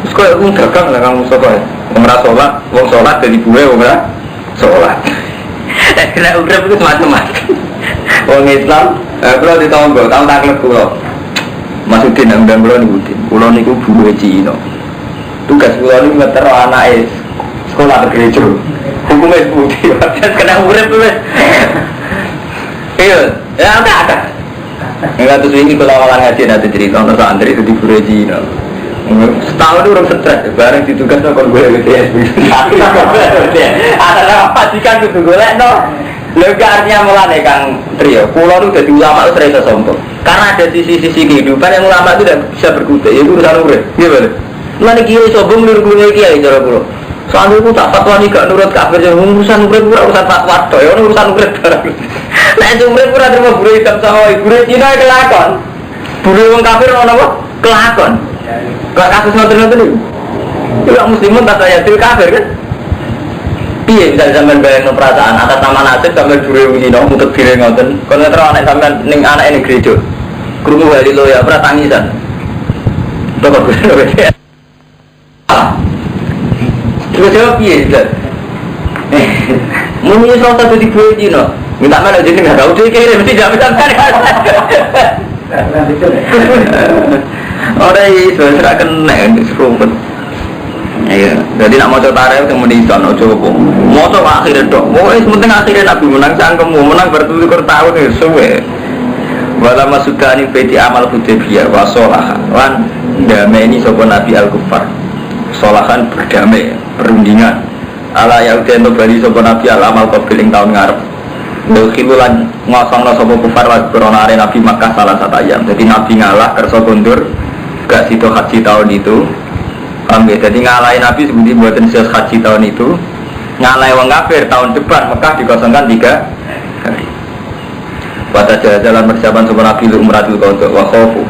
Terus kok aku dagang lah kamu Mustafa. Wong sholat dari buwe wong sholat. Kena ugrab itu semacam-macam. Wong Islam, kalau ditonggo, tahun taklek pulau. Masukin dan pulau niku, pulau niku buwe Cina. Tugas pulau niku ngeter anak sekolah gereja. Hukumnya putih, kena ugrab tuh. Iya, ya ada. Enggak terus ini kalau orang ngaji nanti cerita tentang santri itu di buwe Cina. Setahun itu orang stres, bareng ditugasnya kon gue BTS ada apa jikan itu gue lihat no lega artinya mulai Kang Trio pulau itu jadi ulama itu serasa sombong karena ada sisi-sisi kehidupan yang ulama itu tidak bisa berkutik itu urusan urut gimana? Mulai kiri sombong nurut-nurut kiai cara pulau soalnya aku tak fatwa nih gak nurut kafir yang urusan urut urusan fatwa toh urusan urut nah itu urut terima guru hitam sama guru Cina kelakon Buru wong kafir ono apa? Kelakon. Kok kasus ngoten-ngoten iki. Iku muslimun tak saya kafir kan? Piye bisa sampean bayangno perasaan atas nama nasib sampean buru wong dino mutet dire ngoten. Kon ngetro anak sampean ning anake ning gereja. Krungu haleluya ora tangisan. Toko buru. Terus jawab piye, Ustaz? Muni salah satu di buru dino. Minta mana jadi nggak tahu dia kira mesti jawab sampean. Orang ini sudah kena serumpun. Iya, jadi nak mau coba tarik yang menisan, coba. Mau coba akhirnya dok. Mau penting akhirnya Nabi menang cangkemmu, menang bertutur tahun itu suwe. Walau masukkan ini amal Hudaybiyah wasolah, lan damai ini sopan Nabi Al-Kufar. Solahan berdamai, perundingan. Ala Yahudi untuk bali sopan Nabi Al-Amal Qabil yang tahun ngarep. Khilulan ngosong no sopo kufar wa beronare Nabi Makkah salah satu ayam. Jadi Nabi ngalah kerso kundur gak situ haji tahun itu. Jadi ngalahin Nabi seperti buatan sias haji tahun itu. Ngalahin wong kafir tahun depan Makkah dikosongkan 3 hari. Pada jalan persiapan sopo Nabi umratul qadha wa khofu.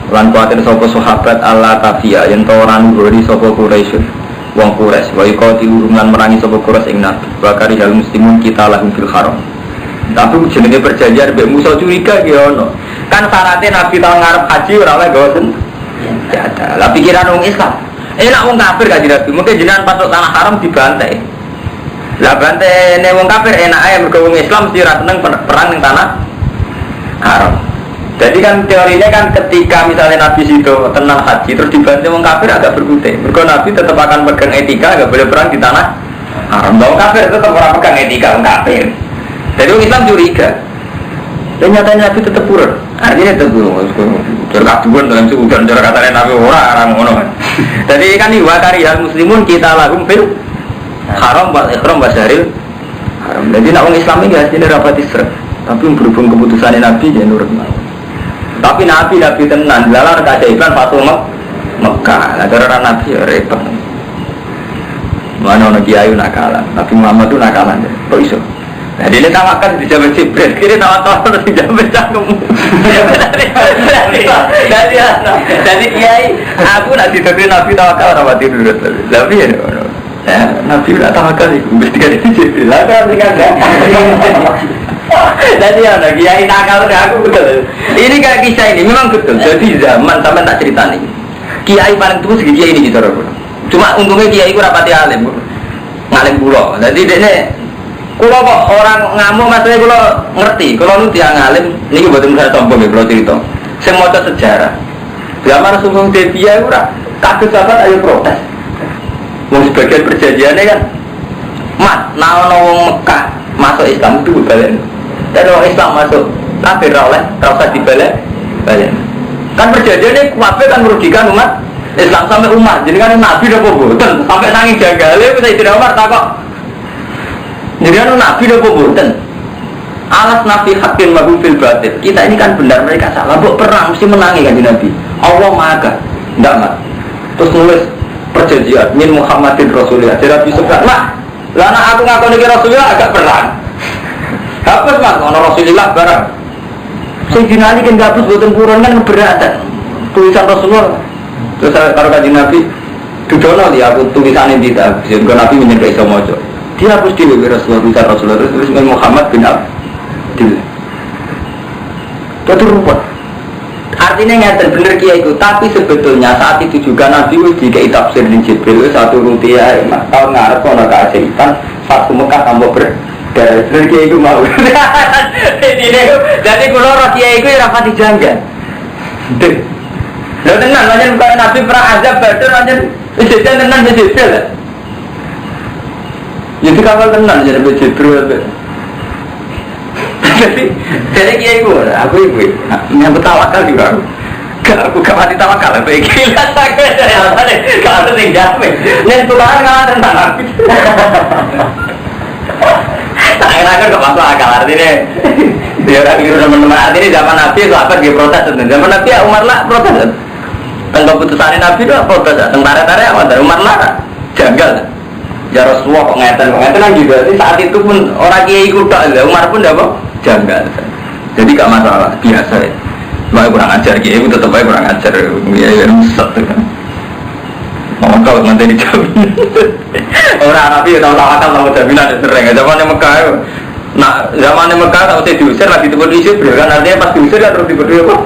Lan kuatir sopo sahabat Allah tafia yang toran ngori sopo Quraisy. Wong Quraisy wa iqati urungan merangi sopo Quraisy ing Nabi. Wa karihal muslimun kita lahum fil haram. Tapi jenenge perjanjian mbek Musa curiga ki ono. Kan syaratnya Nabi tahun ngarep haji ora oleh gawa senjata. Lah pikiran wong Islam. Enak wong kafir kan Nabi. Mungkin jenengan patok tanah haram dibantai. Lah bantene wong kafir enak ae mergo wong Islam mesti ora seneng perang ning tanah haram. Jadi kan teorinya kan ketika misalnya Nabi situ tenang haji terus dibantai wong kafir agak berkutik. Mergo Nabi tetap akan pegang etika enggak boleh perang di tanah haram. Wong kafir tetap ora pegang etika wong kafir. Jadi orang Islam curiga. Dan nyatanya Nabi tetap pura. Artinya tetap pura. Terkaduan dalam suku dan cara katanya Nabi orang ngono. Jadi kan iwa karihal muslimun kita lahum fil haram wal ikhram wa syaril haram. Jadi nak orang Islam ini hasilnya rapat isra. Tapi berhubung keputusan Nabi ya nurut. Tapi Nabi tenan lalar keajaiban Fatul Mekah. Nah cara Nabi ya repot. Mana orang kiai nakalan. Nabi Muhammad itu nakalan. Kok iso? Nah dia tawakan di zaman Jibril, kira tawakan terus di zaman cangkemmu. Jadi kiai, aku nak diterima Nabi tawakal orang mati dulu. Tapi ya, Nabi nak tawakal itu mesti kan itu Jibril. Lah kan kan. Jadi ya, kiai nakal aku betul. Ini kayak kisah ini memang betul. Jadi zaman sampai tak cerita nih. Kiai paling tua segi kiai ini gitu. Cuma untungnya kiai itu rapati alim, ngalim pulau. Jadi dia kalau kok orang ngamuk maksudnya kalau ngerti, kalau nu tiang ngalim, ini buat saya sombong ya kalau cerita. Saya mau sejarah. Zaman Rasulullah Hudaybiyah itu kaget sahabat ayo protes. Mau sebagian perjanjiannya kan, mat, nawang Mekah masuk Islam itu balik. Dan orang Islam masuk kafir oleh, terusah dibalik, balik. Kan perjanjiannya kuatnya kan merugikan umat Islam sampai umat. Jadi kan Nabi udah bobotan sampai nangis jagalnya bisa tidak Umar takok. Jadi anu Nabi udah boboten. Alas Nabi hakim magufil batil. Kita ini kan benar mereka salah. Buk perang mesti menangi kan Nabi. Allah maha. Tidak mat. Terus nulis perjanjian min Muhammadin Rasulullah. Jadi Nabi suka. Mak, lana aku ngaku nih Rasulullah agak perang. Hapus mak, ono Rasulullah barang. Sehingga ini kan hapus buatan kurang kan keberatan. Tulisan Rasulullah. Terus kalau kaji Nabi, dudono dia aku tulisan ini tidak. Jadi Nabi menyertai sama mojo. Dia hapus diri Rasulullah terus Muhammad bin Abdullah. Itu rumput. Artinya ngeten bener kiai itu, tapi sebetulnya saat itu juga Nabi jika tafsir di Jibril satu rupiah tahun ngarep kono keajaiban satu Mekah tambah berdarah. Bener kiai itu mau. Jadi kalau roh kiai itu rapati janggal. Lalu tenan lanjut bukan Nabi perang azab Badar lanjut jajan tenan Jibril. Jadi kapal tenang jadi Jibril. Jadi kiai gue, aku ibu, yang bertawakal juga. Aku gak mati tawakal, aku gila sakit dari apa nih? Kalau ada yang jamin, yang Tuhan nggak tentang aku. Akhir-akhir gak masuk akal artinya. Dia orang kira teman-teman artinya zaman Nabi itu apa dia protes? Zaman Nabi ya Umar lah protes. Dan keputusan Nabi itu protes. Tentara-tentara apa? Dari Umar lah janggal. Ya Rasulullah kok ngeten kan juga. Saat itu pun orang kiai ikut tak, Umar pun tidak janggal. Jadi gak masalah, biasa ya. Mau kurang ajar gitu, itu tetap aja kurang ajar. Ya rusak tuh. Mau kau nanti dijawab. Orang Arabi ya tahu akal tahu jaminan sering. Zaman Mekah, nah zaman Mekah tahu saya diusir lagi tiba di Jibril kan artinya pas diusir kan terus tiba apa?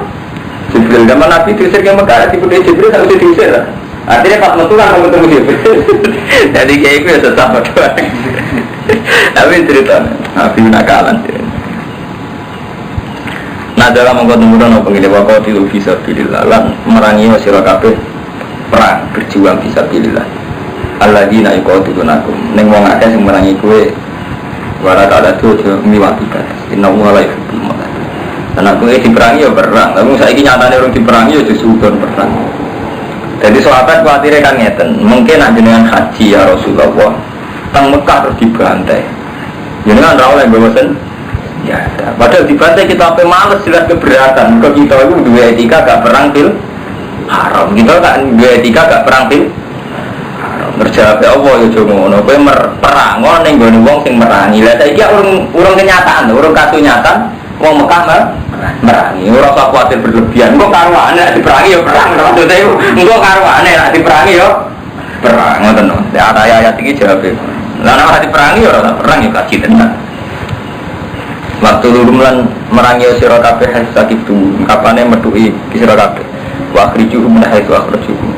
Jibril. Zaman Nabi diusir ke Mekah tiba di Jibril tahu saya diusir lah. Artinya pas metu kan kamu ketemu Jibril. Jadi kayak itu ya sesama doang. Tapi cerita Nabi nakalan. Nah dalam mengkontumuran apa ini waqatilu fisabilillah lan merangi sira kabeh perang berjuang fisabilillah. Alladzina yuqatilunakum ning wong akeh sing merangi kowe wala ta'ala tuh miwati batas. Innallaha la yuhibbul mu'tadin. Ana kowe diperangi ya perang, tapi saiki nyatane urung diperangi ya justru perang. Jadi sahabat khawatirnya kan ngeten, mungkin nak jenengan haji ya Rasulullah teng Mekah terus dibantai. Jenengan ra oleh bawasan ya, padahal dibantai kita apa males jelas keberatan. Kok kita itu dua etika gak perang fil haram. Kita kan dua etika gak perang fil haram. Terjawab ya Allah ya jono ngono. Kowe perang ning nggone wong sing merangi. Lah saiki urung kenyataan, urung kasunyatan wong Mekah merangi. Ora usah kuwatir berlebihan. Engko karwane nek diperangi ya perang. Maksudnya engko karwane nek diperangi ya perang ngoten lho. Ayat iki jawab. Lah nek diperangi ya ora perang ya kaji tenan. Waktu lurumlan merangi sira kabeh hasakitu kapane metuki sira kabeh wa akhrijuhum min haitsu akhrajuhum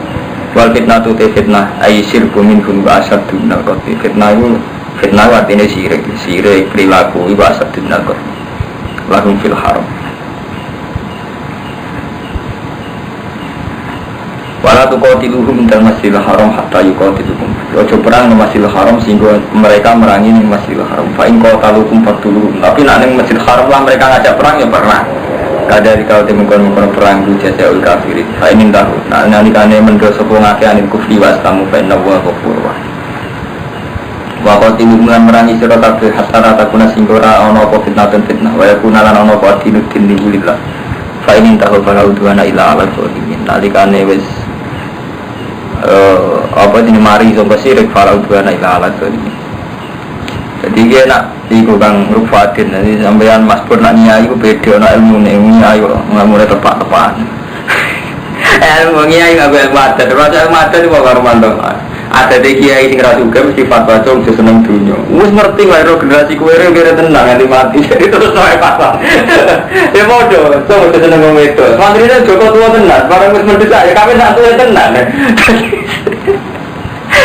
wal fitnatu te fitnah ay sirku minhum wa asaddu naqati fitnah artine sirik perilaku wa asaddu naqat lahum fil haram wala tuqatiluhum dal masjidil haram hatta yuqatiluhum. Ojo perang di Masjidil Haram sehingga mereka merangi di Masjidil Haram. Fa in qataluhum faqtuluhum. Tapi nek ning Masjidil Haram lah mereka ngajak perang ya perang. Kadari kau temungkon perang ku jazaul kafirin. Fa in tahu. Nah nalikane mendo sapa ngake anil kufri wa astamu fa inna wa ghafurur rahim. Wa qatiluhum merangi sira kabeh hatta takuna sehingga ora ana apa fitnah wa yakuna lan ana apa dinudin lillah. Fa in tahu fa udwana ila ala qalimin. Nalikane wis apa ini mari sobat sirik falau dua naik alat tadi. Jadi dia nak ikut kang Rufatin nanti sampean Mas Pur nak nyai ku beda nak ilmu nyai nggak mulai tepat. Ilmu nyai nggak boleh mata, terus mata itu bawa mantap. Ada deh kiai sing rasa juga mesti fatwa cung seneng dunia. Mus ngerti lah generasi kue biar tenang nanti mati. Jadi terus sampai pasang. Ya bodoh, cung seneng ngomong itu. Santri itu Joko tua tenang, barang mus mendesak ya kami satu ya tenang.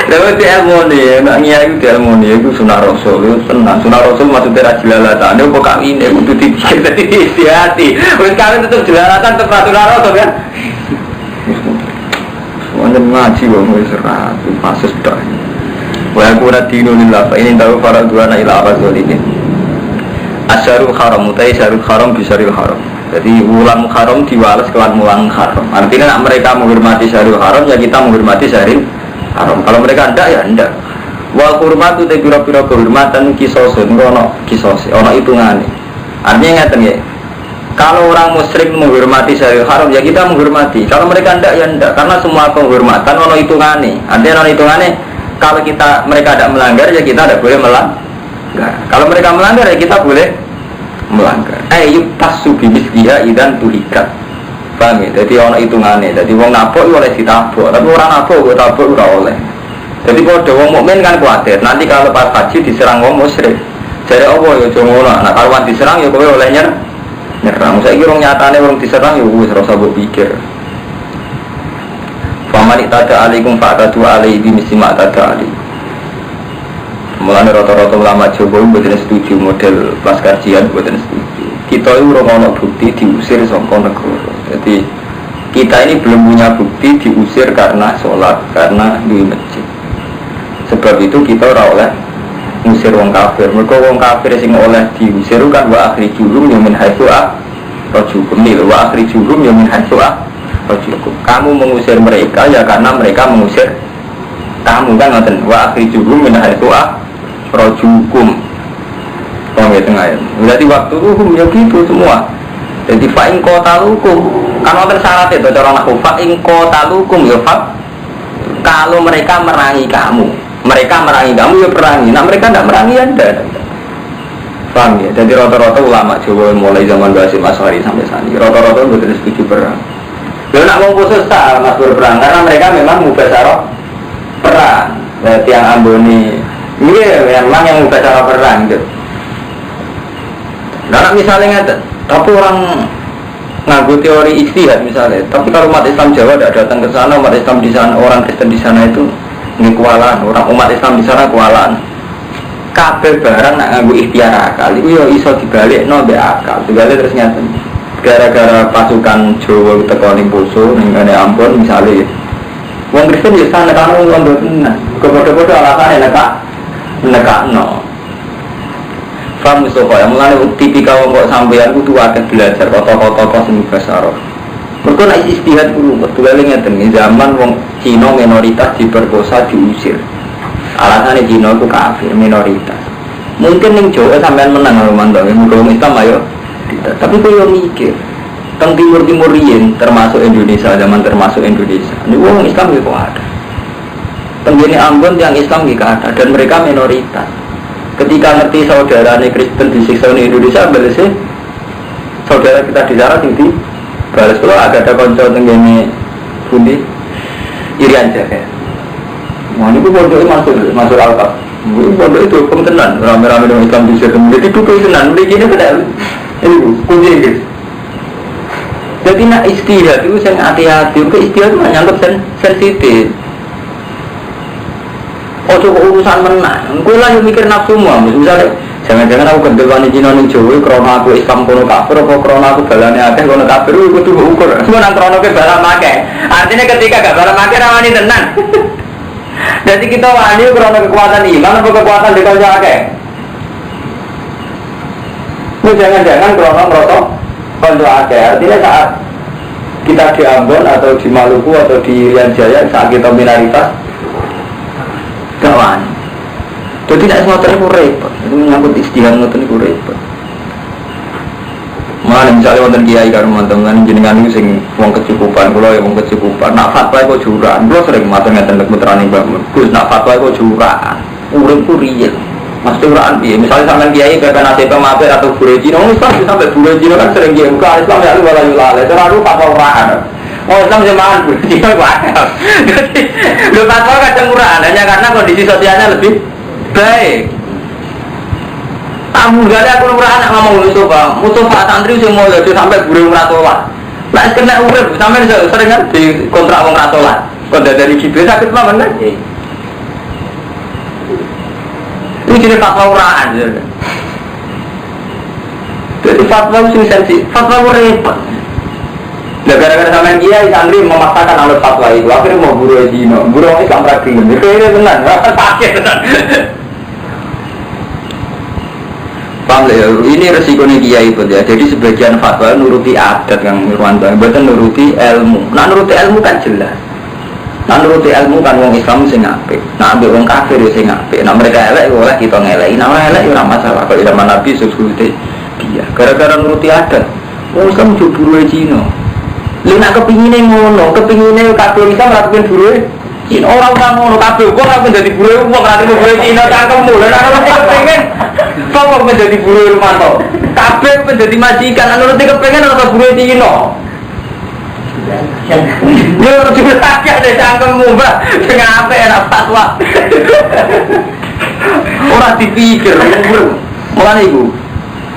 Lalu di ilmu ni, nak kiai itu ilmu ni, itu sunnah rasul, itu tenang. Sunnah rasul maksudnya rajilalatan. Dia bukan kawin, dia butuh dipikir tadi hati. Terus kawin tetap jelalatan tetap peraturan rasul kan. Wonten ngaji wong wis ora pasus tok. Wa qura dinulillah fa ini tahu para duana ila abadzalin. Asyarul haram mutai syarul haram bisaril haram. Jadi ulang haram diwales kelan mulang haram. Artinya nak mereka menghormati syarul haram ya kita menghormati syaril haram. Kalau mereka ndak ya ndak. Wa hurmatu te pira-pira kehormatan kisosun ono kisos ono hitungane. Artinya ngaten nggih. Kalau orang musyrik menghormati syaril haram ya kita menghormati. Kalau mereka ndak ya ndak karena semua penghormatan ono hitungane. Artinya ono hitungane kalau mereka tidak melanggar ya kita tidak boleh melanggar. Kalau mereka melanggar ya kita boleh melanggar. Yuktasu bimisliha idan tuhikat. Paham ya? Jadi ono hitungane. Jadi wong nabok oleh ditabok, tapi orang nabok kok tabok ora oleh. Jadi kalau wong mukmin kan kuatir. Nanti kalau pas haji diserang wong musyrik. Jadi apa ya aja ngono. Nah kalau diserang ya kowe oleh nyerang. Saya kira nyatane orang diserang ya wis ora usah mbok pikir. Faman itada alaikum fa'tadu alaihi misli ma tada alaihi. Mulane rata-rata ulama Jawa mboten setuju model pas kajian mboten setuju. Kita itu ora ono bukti diusir saka negara. Jadi kita ini belum punya bukti diusir karena sholat, karena di masjid. Sebab itu kita ora oleh ngusir wong kafir. Mergo wong kafir sing oleh diusir kan wa akhrijuhum min haitsu akhrajukum wa akhrijuhum min haitsu akhrajukum. Kamu mengusir mereka ya karena mereka mengusir kamu kan ngoten. Wa akhrijuhum min haitsu akhrajukum. Wong ya tengah ya. Berarti waktu hukum ya gitu semua. Jadi fa in qatalukum kan wonten syarat itu cara nahwu fa in qatalukum ya fa kalau mereka merangi kamu. Mereka merangi kamu ya perangi. Nah mereka tidak merangi Anda. Paham ya? Jadi rata-rata ulama Jawa mulai zaman Basim Asy'ari sampai saat ini rata-rata betul setuju perang. Lalu nak mau khusus tak mas berperang karena mereka memang mubasyaroh perang. Tiang Amboni, ini memang yang mubasyaroh perang gitu. Nah misalnya ngeten, tapi orang nganggo teori ijtihad misalnya, tapi kalau umat Islam Jawa tidak datang ke sana, umat Islam di sana, orang Kristen di sana itu ngikualan, orang umat Islam di sana kualan. Kabeh barang nak nganggo ikhtiar akal, itu yo iso dibalik no be akal, dibalik terus ngeten. Gara-gara pasukan Jawa teko ning Poso, ning ngene Ambon misalnya, wong Kristen di sana kan wong Ambon tenan, kebodo-bodo alasane nekakno. Faham Mustafa, yang mulai tipikal wong kok sampeyan kudu akeh belajar kota-kota sing basaro. Mergo nek istihad kudu ketuale ngeten zaman wong Cina minoritas diperkosa diusir. Alasannya Cina itu kafir minoritas. Mungkin ning Jawa sampean menang romanto, wong Islam ayo. Tapi kowe mikir teng timur-timur riyen termasuk Indonesia zaman termasuk Indonesia. Ini wong Islam iki kok ada. Teng Ambon yang Islam iki ada dan mereka minoritas. Ketika ngerti saudara Kristen disiksa di Indonesia, balasnya saudara kita di sana tinggi balas kalau agak ada konco tenggine bundi Irian Jahe. Wah ini pondoknya masuk Alkaf. Ini pondok itu hukum tenan, rame-rame dengan Islam di sana. Jadi itu tenan, begini benar. Ini kunci ini. Jadi nak istihad itu yang hati-hati, ke istihad itu menyangkut sensitif. Oh coba urusan menang, gue lah yang mikir nafsu semua. Misalnya, jangan-jangan aku gendel wani Cina ning Jawa, karena aku Islam kono kafir, apa karena aku balane akeh kono kafir, aku tuh ukur. Semua nang karena ke balam akeh. Artinya ketika gak balam akeh rawani tenan. Jadi kita wani karena kekuatan iman, apa kekuatan dikalja akeh. Lu jangan-jangan karena merosot konco akeh. Artinya saat kita di Ambon atau di Maluku atau di Irian Jaya, saat kita minoritas kawan, jadi tidak semua terlalu repot. Itu menyangkut istihad ngoten itu repot. Mana misalnya wonten kiai karo mantangan jenengan itu sing wong kecukupan, kula ya wong kecukupan. Nak fatwa kok juraan, kula sering matur ngeten nek putrane Mbak Gus, nak fatwa kok juraan. Uripku riyel. Mas juraan piye? Misalnya sampean kiai pepen nasib pemampir atau guru Cina, Islam sampai guru Cina kan sering kiai buka Islam ya lu wala yulale. Terlalu fatwa uraan. Oh Islam zaman Cina wae. Jadi lu fatwa kadang murah hanya karena kondisi sosialnya lebih baik. Tamu gak ada aku murah anak ngomong Mustafa santri sing mulai sampai guru meratolan. Lah kena urip sampai sering kan di kontrak wong ratolan. Kok dari gitu sakit mana kan? Ini jadi fatwa uraan. Jadi fatwa sing sensitif, fatwa repot. Nah, gara-gara sampean kiai santri memaksakan anut fatwa itu, akhirnya mau guru Cina, guru Islam praktik. Kayaknya tenan, sakit tenan. Paham ya? Ini resikonya kiai itu ya. Jadi sebagian fatwa nuruti adat yang Nurwanto, bukan nuruti ilmu. Nah nuruti ilmu kan jelas. Nah nuruti ilmu kan wong Islam sing apik. Nah ambil wong kafir sing apik. Nah mereka elek oleh kita ngeleki. Nah elek ora masalah. Kalau zaman Nabi suksute dia. Gara-gara nuruti adat, wong Islam jeburu Cina. Lu nak kepingine ngono, kepingine kabeh bisa mlakukan buruhe Cina. Orang ngono kabeh kok ora menjadi buruhe wong ora buruhe Cina cangkemmu. Lah nek kepengin kok menjadi buruhe Rumanto. Kabeh menjadi majikan, anu nek kepengin ora buruhe Cina. Yo ora dipake ada cangkemmu, Mbak. Sing apik ora fatwa. Ora dipikir. Mulane iku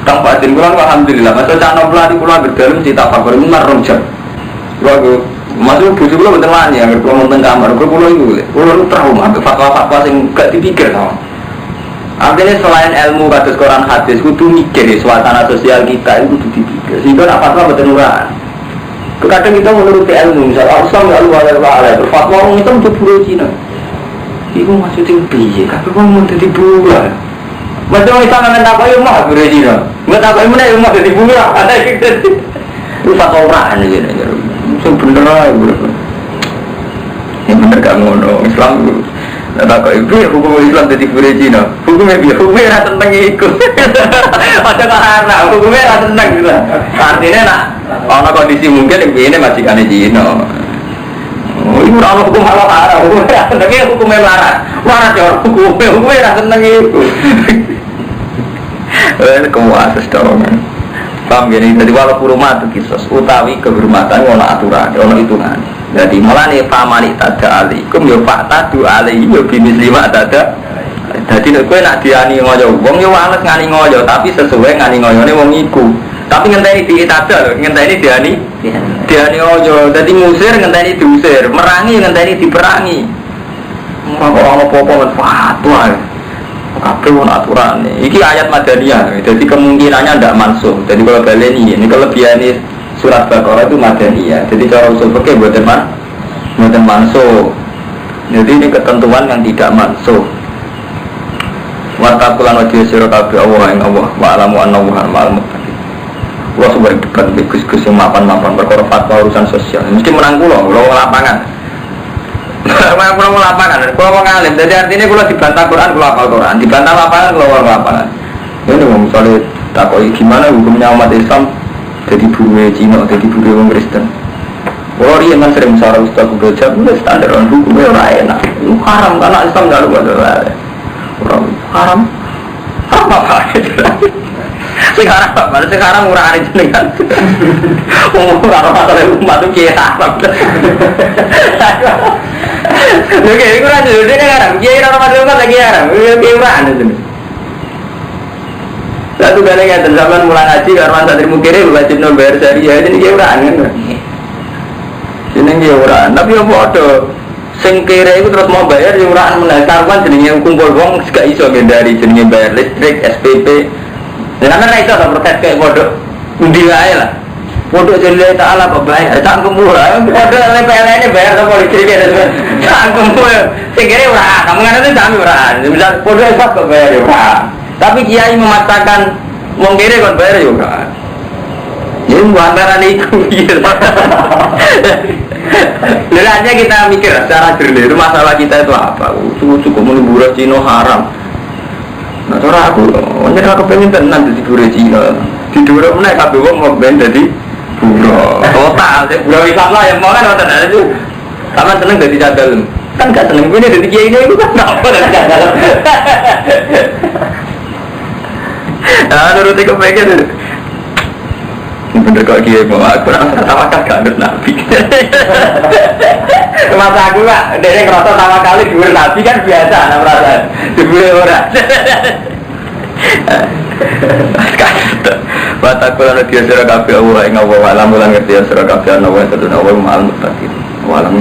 Kang Fatin kula alhamdulillah, masa cak nopo lari kula gedalem cita fakir marung jam. Kula masuk bojo kula mboten wani anggere kula nang kamar kula iku trauma fatwa-fatwa sing gak dipikir to. Artinya selain ilmu kados Quran hadis kudu mikir suasana sosial kita itu kudu dipikir. Sehingga nak fatwa mboten ora. Kadang kita menuruti ilmu, misalnya Islam ya Allah berfatwa orang itu untuk buruh Cina. Iku maksudnya piye? Kabeh wong mau dadi buruh. Macam Islam nang tak koyo mau buruh Cina. Enggak tak koyo meneh mau dadi buruh. Ada iki. Itu fatwa ora ngene iki. Sing bener ae buruh. Yang bener gak ngono. Islam tak koyo piye hukum Islam dadi buruh Cina. Hukumnya piye? Hukumnya ora tentang iku. Ada karena hukumnya ora tentang gitu. Artinya nak ana kondisi mungkin ini majikane Cina. Oh, itu ora hukum halal haram. Tapi hukumnya larang. Mana cara hukumnya ora seneng iku. Kuwases dong. Paham gini, jadi walau kurma itu kisos utawi kehormatan ono aturan, ono hitungan. Jadi malah nih pamani tada alikum yo pak tadu alaihi yo bimis lima tada. Jadi nek kowe nak diani ngoyo wong yo wales ngani ngoyo tapi sesuai ngani ngoyone wong iku. Tapi ngenteni diitada lho, ngenteni diani. Diani ngoyo, dadi ngusir ngenteni diusir, merangi ngenteni diperangi. Ora ono apa-apa men fatwa. Kabeh ono aturane. Iki ayat Madaniyah. Jadi kemungkinannya ndak mansuh. Jadi kalau baleni ini kelebihane surat Baqarah itu Madaniyah. Jadi cara usul fikih mboten mansuh. Jadi ini ketentuan yang tidak mansuh. Wa taqulan wa sira kabeh Allah ing Allah wa alamu annahu ma'al muttaqin. Kulo sumber debat Gus-gus yang mapan-mapan perkara fatwa urusan sosial. Mesti menang kula lapangan. Kalau lapangan, kalau ngalim, jadi artinya kalau dibantah Quran, kalau hafal Quran, dibantah lapangan, kalau lapangan. Ini misalnya takoi gimana hukumnya umat Islam jadi buruh Cina, jadi buruh orang Kristen. Kalau dia kan sering sarah Ustaz Udoja, itu standar orang hukumnya orang enak. Itu haram karena Islam nggak lupa orang haram apa sekarang murah hari jenengan. Orang masalah umat itu kiai haram. Oke, itu kan dulu dia haram. Kiai orang masalah umat lagi haram. Kiai murahan itu. Satu kali yang zaman mulai ngaji karena santri mukiri wajib bayar syariah ini kiai murahan kan. Ini kiai murahan. Tapi apa ada? Sing kere itu terus mau bayar yang murahan menasarkan jenenge kumpul wong gak iso dari jenenge bayar listrik, SPP. Dan ana ra iso protes kayak bodoh. Undi wae lah. Bodoh jadi taala apa bayar cangkem murah. Bodoh PLN bayar ke polisi kene. Cangkem murah. Sing kere ora, kamu kan itu jami ora. Misal bodoh iso kok bayar ora. Tapi kiai memaksakan wong kere kon bayar yo kan. Ya antara niku piye. Lelahnya kita mikir secara jernih itu masalah kita itu apa? Cukup menimbulkan Cina haram. Nah, cara aku pengen tenang jadi buruh Cina. Di dua menit kabeh wong mau ben jadi buruh. Total, buruh Islam lah yang mau kan wonten itu. Sama seneng jadi cadel. Kan gak seneng ini jadi kiai ini kan apa dan cadel. Nah, nuruti kepengen. Bener kok kiai mau aku rasa tawakal gak ada nabi. Masa aku pak, dia ngerasa sama kali dua nabi kan biasa, nak merasa dua orang. Bataku lalu dia surah kafe Allah, ingat Allah alam ulang ngerti surah kafe Allah, satu Allah ma'al muttaqin. Walam.